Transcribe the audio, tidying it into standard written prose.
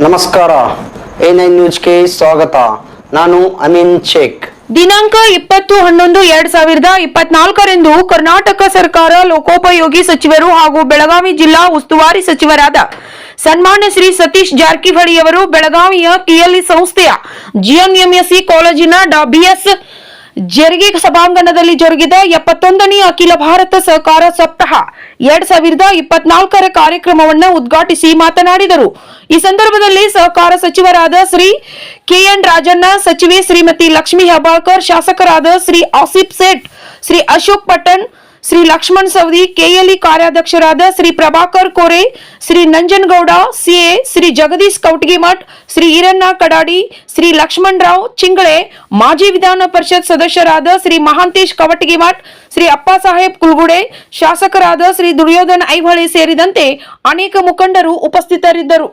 ನಮಸ್ಕಾರ A9 ನ್ಯೂಸ್ಗೆ ಸ್ವಾಗತ. ನಾನು ಅಮೀನ್ ಶೇಖ್. ದಿನಾಂಕ 20/11/2024 ಕರ್ನಾಟಕ ಸರ್ಕಾರ ಲೋಕೋಪಯೋಗಿ ಸಚಿವರು ಹಾಗೂ ಬೆಳಗಾವಿ ಜಿಲ್ಲಾ ಉಸ್ತುವಾರಿ ಸಚಿವರಾದ ಸನ್ಮಾನ್ಯ ಶ್ರೀ ಸತೀಶ್ ಜಾರಕಿಹೊಳಿ ಅವರು ಬೆಳಗಾವಿಯ KLE ಸಂಸ್ಥೆಯ GNMSC ಕಾಲೇಜಿನ BS ಜರಿಗೆ ಸಭಾಂಗಣದಲ್ಲಿ ಜರುಗಿದ 71ನೇ ಅಖಿಲ ಭಾರತ ಸಹಕಾರ ಸಪ್ತಾಹ 2024 ಕಾರ್ಯಕ್ರಮವನ್ನು ಉದ್ಘಾಟಿಸಿ ಮಾತನಾಡಿದರು. ಈ ಸಂದರ್ಭದಲ್ಲಿ ಸಹಕಾರ ಸಚಿವರಾದ ಶ್ರೀ KN ರಾಜಣ್ಣ, ಸಚಿವೆ ಶ್ರೀಮತಿ ಲಕ್ಷ್ಮೀ ಹೆಬ್ಬಾಳ್ಕರ್, ಶಾಸಕರಾದ ಶ್ರೀ ಆಸಿಫ್ ಸೇಠ್, ಶ್ರೀ ಅಶೋಕ್ ಪಟ್ಟಣ್, ಶ್ರೀ ಲಕ್ಷ್ಮಣ್ ಸವದಿ, KLE ಕಾರ್ಯಾಧ್ಯಕ್ಷರಾದ ಶ್ರೀ ಪ್ರಭಾಕರ್ ಕೋರೆ, ಶ್ರೀ ನಂಜನಗೌಡ CA, ಶ್ರೀ ಜಗದೀಶ್ ಕೌಟಗಿಮಠ್, ಶ್ರೀ ಈರಣ್ಣ ಕಡಾಡಿ, ಶ್ರೀ ಲಕ್ಷ್ಮಣ್ ರಾವ್ ಚಿಂಗಳೆ, ಮಾಜಿ ವಿಧಾನ ಪರಿಷತ್ ಸದಸ್ಯರಾದ ಶ್ರೀ ಮಹಾಂತೇಶ್ ಕವಟಗಿಮಠ್, ಶ್ರೀ ಅಪ್ಪಾಸಾಹೇಬ್ ಕುಲ್ಗುಡೆ, ಶಾಸಕರಾದ ಶ್ರೀ ದುರ್ಯೋಧನ್ ಐಹೊಳೆ ಸೇರಿದಂತೆ ಅನೇಕ ಮುಖಂಡರು ಉಪಸ್ಥಿತರಿದ್ದರು.